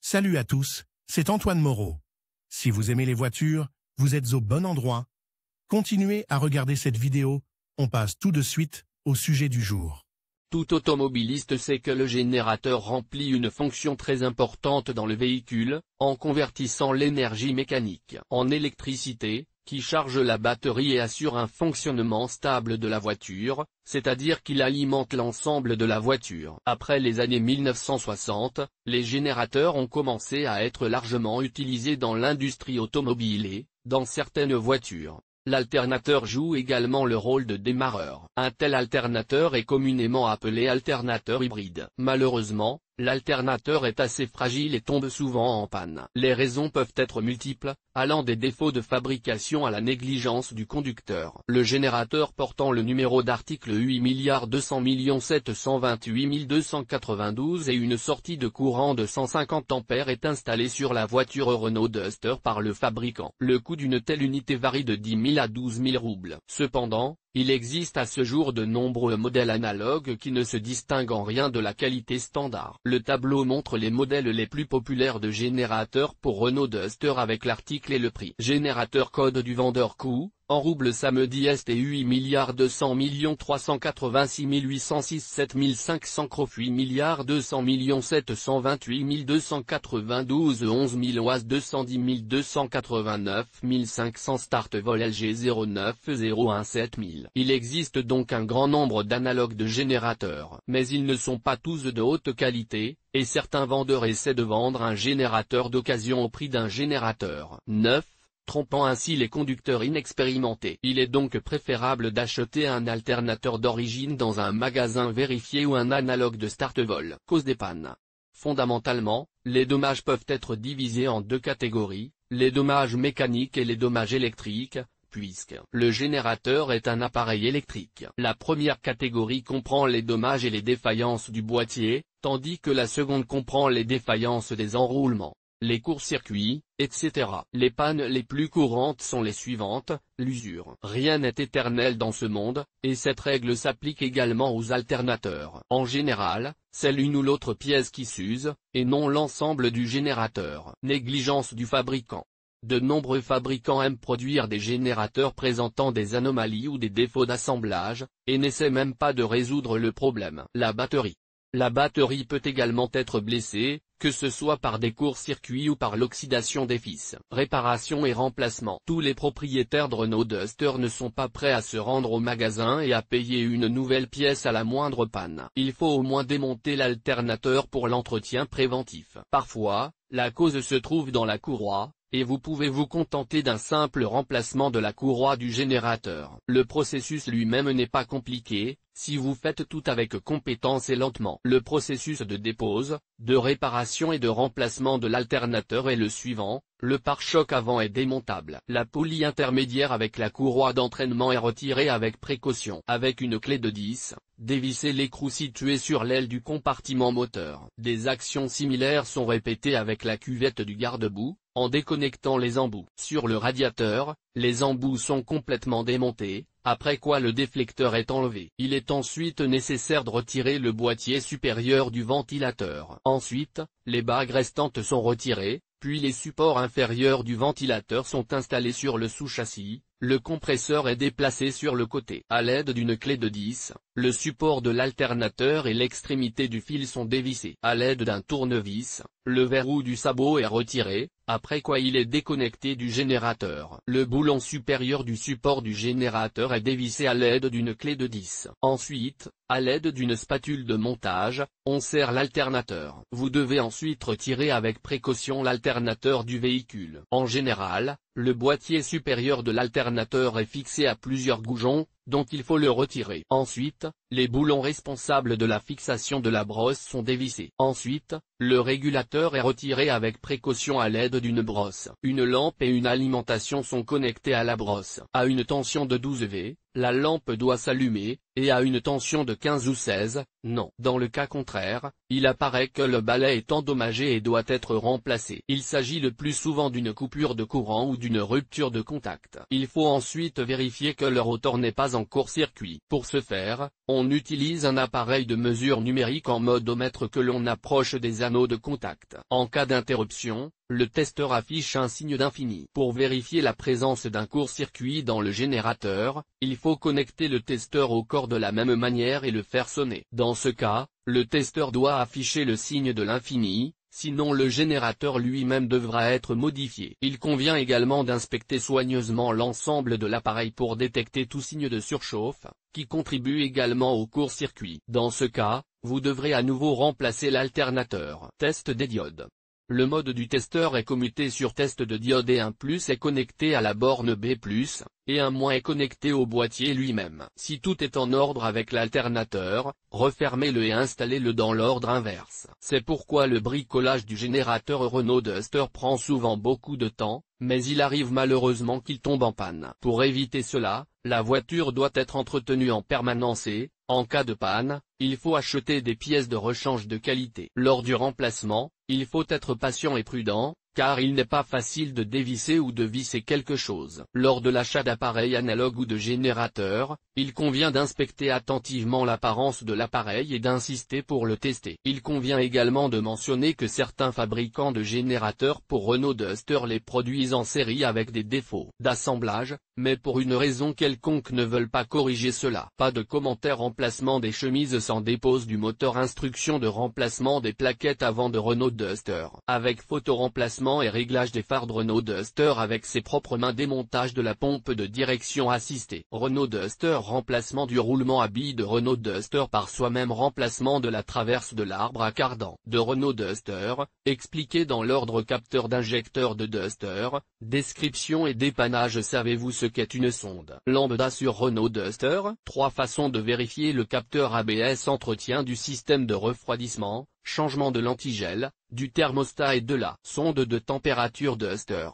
Salut à tous, c'est Antoine Moreau. Si vous aimez les voitures, vous êtes au bon endroit. Continuez à regarder cette vidéo, on passe tout de suite au sujet du jour. Tout automobiliste sait que le générateur remplit une fonction très importante dans le véhicule, en convertissant l'énergie mécanique en électricité, qui charge la batterie et assure un fonctionnement stable de la voiture, c'est-à-dire qu'il alimente l'ensemble de la voiture. Après les années 1960, les générateurs ont commencé à être largement utilisés dans l'industrie automobile et, dans certaines voitures, l'alternateur joue également le rôle de démarreur. Un tel alternateur est communément appelé alternateur hybride. Malheureusement, l'alternateur est assez fragile et tombe souvent en panne. Les raisons peuvent être multiples, allant des défauts de fabrication à la négligence du conducteur. Le générateur portant le numéro d'article 8 200 728 292 et une sortie de courant de 150 ampères est installé sur la voiture Renault Duster par le fabricant. Le coût d'une telle unité varie de 10 000 à 12 000 roubles. Cependant, il existe à ce jour de nombreux modèles analogues qui ne se distinguent en rien de la qualité standard. Le tableau montre les modèles les plus populaires de générateurs pour Renault Duster avec l'article et le prix. Générateur code du vendeur coût, en roubles samedi ST 8 200 386 806 7500 Crof 8 200 728 292 11 000 OAS 210 289 500 Start vol LG 09 01 7000. Il existe donc un grand nombre d'analogues de générateurs, mais ils ne sont pas tous de haute qualité, et certains vendeurs essaient de vendre un générateur d'occasion au prix d'un générateur neuf, trompant ainsi les conducteurs inexpérimentés. Il est donc préférable d'acheter un alternateur d'origine dans un magasin vérifié ou un analogue de start-vol. Cause des pannes. Fondamentalement, les dommages peuvent être divisés en deux catégories, les dommages mécaniques et les dommages électriques, puisque le générateur est un appareil électrique. La première catégorie comprend les dommages et les défaillances du boîtier, tandis que la seconde comprend les défaillances des enroulements, les courts-circuits, etc. Les pannes les plus courantes sont les suivantes: l'usure. Rien n'est éternel dans ce monde, et cette règle s'applique également aux alternateurs. En général, c'est l'une ou l'autre pièce qui s'use, et non l'ensemble du générateur. Négligence du fabricant. De nombreux fabricants aiment produire des générateurs présentant des anomalies ou des défauts d'assemblage, et n'essaient même pas de résoudre le problème. La batterie. La batterie peut également être blessée, que ce soit par des courts-circuits ou par l'oxydation des fils. Réparation et remplacement. Tous les propriétaires de Renault Duster ne sont pas prêts à se rendre au magasin et à payer une nouvelle pièce à la moindre panne. Il faut au moins démonter l'alternateur pour l'entretien préventif. Parfois, la cause se trouve dans la courroie, et vous pouvez vous contenter d'un simple remplacement de la courroie du générateur. Le processus lui-même n'est pas compliqué, si vous faites tout avec compétence et lentement. Le processus de dépose, de réparation et de remplacement de l'alternateur est le suivant: le pare-choc avant est démontable. La poulie intermédiaire avec la courroie d'entraînement est retirée avec précaution. Avec une clé de 10, dévissez l'écrou situé sur l'aile du compartiment moteur. Des actions similaires sont répétées avec la cuvette du garde-boue, en déconnectant les embouts. Sur le radiateur, les embouts sont complètement démontés, après quoi le déflecteur est enlevé. Il est ensuite nécessaire de retirer le boîtier supérieur du ventilateur. Ensuite, les bagues restantes sont retirées, puis les supports inférieurs du ventilateur sont installés sur le sous-châssis, le compresseur est déplacé sur le côté. À l'aide d'une clé de 10, le support de l'alternateur et l'extrémité du fil sont dévissés. À l'aide d'un tournevis, le verrou du sabot est retiré, après quoi il est déconnecté du générateur. Le boulon supérieur du support du générateur est dévissé à l'aide d'une clé de 10. Ensuite, à l'aide d'une spatule de montage, on serre l'alternateur. Vous devez ensuite retirer avec précaution l'alternateur du véhicule. En général, le boîtier supérieur de l'alternateur est fixé à plusieurs goujons, donc il faut le retirer. Ensuite, les boulons responsables de la fixation de la brosse sont dévissés. Ensuite, le régulateur est retiré avec précaution à l'aide d'une brosse. Une lampe et une alimentation sont connectées à la brosse. À une tension de 12 V, la lampe doit s'allumer, et à une tension de 15 ou 16, non. Dans le cas contraire, il apparaît que le balai est endommagé et doit être remplacé. Il s'agit le plus souvent d'une coupure de courant ou d'une rupture de contact. Il faut ensuite vérifier que le rotor n'est pas pas en court-circuit. Pour ce faire, on utilise un appareil de mesure numérique en modomètre que l'on approche des anneaux de contact. En cas d'interruption, le testeur affiche un signe d'infini. Pour vérifier la présence d'un court-circuit dans le générateur, il faut connecter le testeur au corps de la même manière et le faire sonner. Dans ce cas, le testeur doit afficher le signe de l'infini, sinon le générateur lui-même devra être modifié. Il convient également d'inspecter soigneusement l'ensemble de l'appareil pour détecter tout signe de surchauffe, qui contribue également au court-circuit. Dans ce cas, vous devrez à nouveau remplacer l'alternateur. Test des diodes. Le mode du testeur est commuté sur test de diode et un plus est connecté à la borne B+, et un moins est connecté au boîtier lui-même. Si tout est en ordre avec l'alternateur, refermez-le et installez-le dans l'ordre inverse. C'est pourquoi le bricolage du générateur Renault Duster prend souvent beaucoup de temps, mais il arrive malheureusement qu'il tombe en panne. Pour éviter cela, la voiture doit être entretenue en permanence et, en cas de panne, il faut acheter des pièces de rechange de qualité. Lors du remplacement, il faut être patient et prudent, car il n'est pas facile de dévisser ou de visser quelque chose. Lors de l'achat d'appareils analogues ou de générateurs, il convient d'inspecter attentivement l'apparence de l'appareil et d'insister pour le tester. Il convient également de mentionner que certains fabricants de générateurs pour Renault Duster les produisent en série avec des défauts d'assemblage, mais pour une raison quelconque ne veulent pas corriger cela. Pas de commentaire. Remplacement des chemises sans dépose du moteur. Instruction de remplacement des plaquettes avant de Renault Duster. Avec photo-remplacement et réglage des phares de Renault Duster avec ses propres mains. Démontage de la pompe de direction assistée. Renault Duster. Remplacement du roulement à billes de Renault Duster par soi-même. Remplacement de la traverse de l'arbre à cardan de Renault Duster, expliqué dans l'ordre. Capteur d'injecteur de Duster, description et dépannage. Savez-vous ce qu'est une sonde lambda sur Renault Duster? 3 façons de vérifier le capteur ABS. Entretien du système de refroidissement, changement de l'antigel, du thermostat et de la sonde de température Duster.